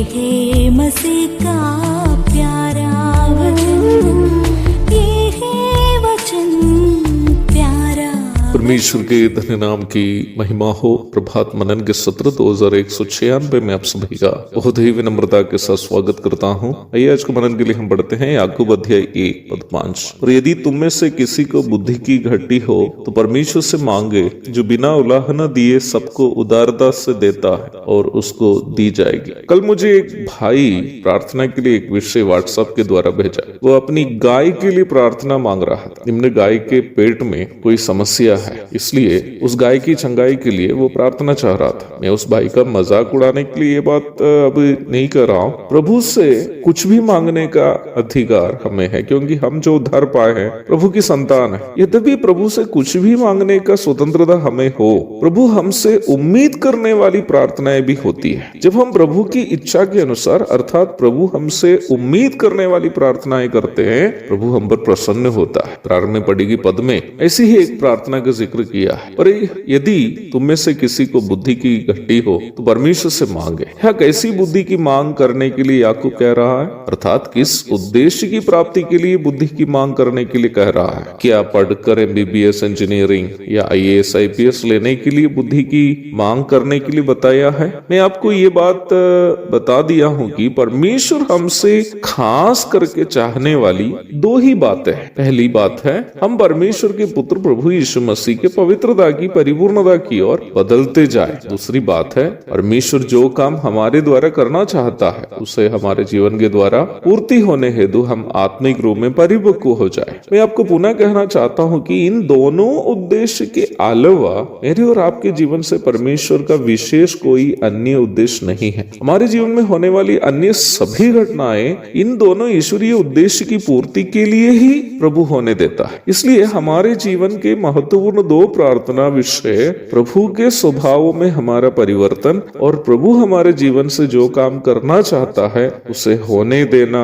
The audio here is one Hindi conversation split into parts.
है मसीह का प्यारा वचन, ये है वचन प्यारा। परमेश्वर के धन्य नाम की महिमा हो। प्रभात मनन के सत्र 2196 में आप सभी का बहुत ही विनम्रता के साथ स्वागत करता हूं। आइए आज के मनन के लिए हम बढ़ते हैं याकूब अध्याय 1 पद 5। और यदि तुम में से किसी को बुद्धि की घटी हो तो परमेश्वर से मांगे, जो बिना उलाहना दिए सबको उदारता से देता है और उसको दी जाएगी। कल मुझे एक भाई प्रार्थना के लिए एक विषय व्हाट्सएप के द्वारा भेजा। वो अपनी गाय के लिए प्रार्थना मांग रहा था। निम्न गाय के पेट में कोई समस्या है, इसलिए उस गाय की चंगाई के लिए वो प्रार्थना चाह रहा था। मैं उस भाई का मजाक उड़ाने के लिए ये बात अब नहीं कर रहा हूँ। प्रभु से कुछ भी मांगने का अधिकार हमें है, क्योंकि हम जो उद्धार पाए हैं प्रभु की संतान है। यद्यपि प्रभु से कुछ भी मांगने का स्वतंत्रता हमें हो, प्रभु हमसे उम्मीद करने वाली प्रार्थनाएं भी होती है। जब हम प्रभु की इच्छा के अनुसार अर्थात प्रभु हमसे उम्मीद करने वाली प्रार्थनाएं करते हैं, प्रभु हम पर प्रसन्न होता है। प्रारंभ में पढ़ी गई पद में ऐसी ही एक प्रार्थना का जिक्र किया है। पर यदि तुम में से किसी को बुद्धि की घटी हो तो परमेश्वर से मांगे। यह कैसी बुद्धि की मांग करने के लिए याकूब कह रहा है, अर्थात किस उद्देश्य की प्राप्ति के लिए बुद्धि की मांग करने के लिए कह रहा है। क्या पढ़कर MBBS इंजीनियरिंग या IAS IPS लेने के लिए बुद्धि की मांग करने के लिए बताया है? मैं आपको ये बात बता दिया हूँ कि परमेश्वर हमसे खास करके चाहने वाली दो ही बातें हैं। पहली बात है हम परमेश्वर के पुत्र प्रभु यीशु मसीह के पवित्रता की परिपूर्णता की ओर बदलते जाए। दूसरी बात है परमेश्वर जो काम हमारे द्वारा करना चाहता है उसे हमारे जीवन के द्वारा पूर्ति होने हेतु हम आत्मिक रूप में परिपक्व हो जाए। मैं आपको पुनः कहना चाहता हूँ कि इन दोनों उद्देश्य के अलावा मेरे और आपके जीवन से परमेश्वर का विशेष कोई अन्य उद्देश्य नहीं है। हमारे जीवन में होने वाली अन्य सभी घटनाएं इन दोनों ईश्वरीय उद्देश्य की पूर्ति के लिए ही प्रभु होने देता है। इसलिए हमारे जीवन के महत्वपूर्ण दो प्रार्थना विषय प्रभु के स्वभाव में हमारा परिवर्तन और प्रभु हमारे जीवन से जो काम करना चाहता है उसे होने देना,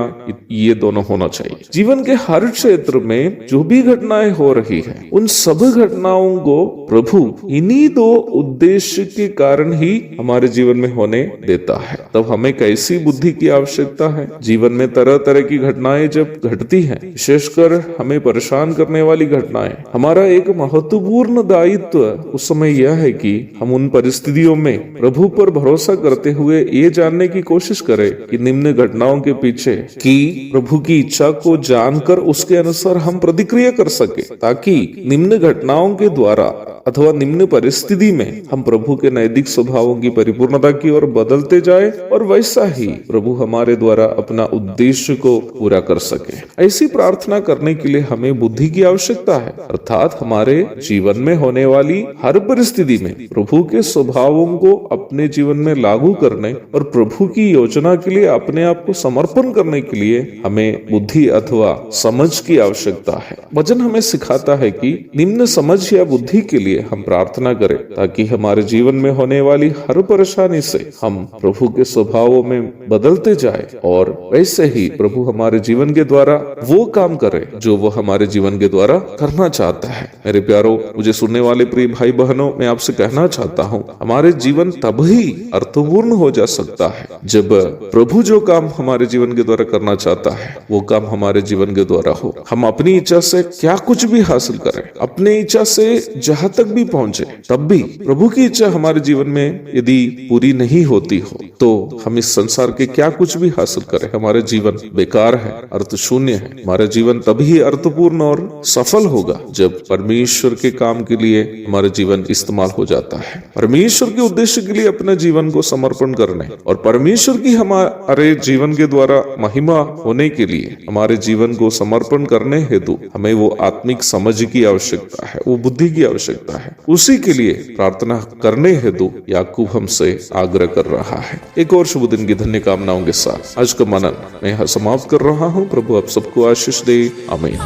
ये दोनों होना चाहिए। जीवन के हर क्षेत्र में जो भी घटनाएं हो रही है उन सब घटनाओं को प्रभु इन्हीं दो उद्देश्य के कारण ही हमारे जीवन में होने देता है। तब हमें कैसी बुद्धि की आवश्यकता है? जीवन में तरह तरह की घटनाएं जब घटती हैं, विशेषकर हमें परेशान करने वाली घटनाएं, हमारा एक महत्वपूर्ण दायित्व उस समय यह है कि हम उन परिस्थितियों में प्रभु पर भरोसा करते हुए ये जानने की कोशिश करें कि निम्न घटनाओं के पीछे की प्रभु की इच्छा को जानकर उसके अनुसार हम प्रतिक्रिया कर सके, ताकि निम्न घटनाओं के द्वारा अथवा निम्न परिस्थिति में हम प्रभु के नैतिक स्वभावों की परिपूर्णता की ओर बदलते जाए और वैसा ही प्रभु हमारे द्वारा अपना उद्देश्य को पूरा कर सके। ऐसी प्रार्थना करने के लिए हमें बुद्धि की आवश्यकता है, अर्थात हमारे जीवन में होने वाली हर परिस्थिति में प्रभु के स्वभावों को अपने जीवन में लागू करने और प्रभु की योजना के लिए अपने आप को समर्पण करने के लिए हमें बुद्धि अथवा समझ की आवश्यकता है। वचन हमें सिखाता है कि निम्न समझ या बुद्धि के लिए हम प्रार्थना करें, ताकि हमारे जीवन में होने वाली हर परेशानी से हम प्रभु के स्वभावों में बदलते जाए और वैसे ही प्रभु हमारे जीवन के द्वारा वो काम करे जो वो हमारे जीवन के द्वारा करना चाहता है। मेरे प्यारो, मुझे सुनने वाले प्रिय भाई बहनों, मैं आपसे कहना चाहता हूँ हमारे जीवन तब ही अर्थपूर्ण हो जा सकता है जब प्रभु जो काम हमारे जीवन के द्वारा करना चाहता है वो काम हमारे जीवन के द्वारा हो। हम अपनी इच्छा से क्या कुछ भी हासिल करें, अपनी इच्छा से जहाँ तक भी पहुंचे, तब भी प्रभु की इच्छा हमारे जीवन में यदि पूरी नहीं होती हो तो हम इस संसार के क्या कुछ भी हासिल करें, हमारे जीवन बेकार है, अर्थ शून्य है। हमारा जीवन तभी अर्थपूर्ण और सफल होगा जब परमेश्वर के काम के लिए हमारा जीवन इस्तेमाल हो जाता है। परमेश्वर के उद्देश्य के लिए अपने जीवन को समर्पण करने और परमेश्वर की हमारे जीवन के द्वारा महिमा होने के लिए हमारे जीवन को समर्पण करने हेतु हमें वो आत्मिक समझ की आवश्यकता है, वो बुद्धि की आवश्यकता है। उसी के लिए प्रार्थना करने हेतु याकूब हमसे आग्रह कर रहा है। एक और शुभ दिन की धन्य कामनाओं के साथ आज का मनन मैं यहाँ समाप्त कर रहा हूँ। प्रभु आप सबको आशीष दे। आमीन।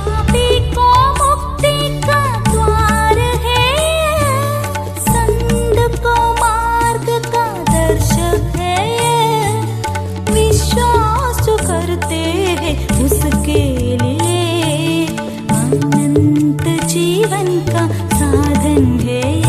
उसके लिए अनंत जीवन का साधन है।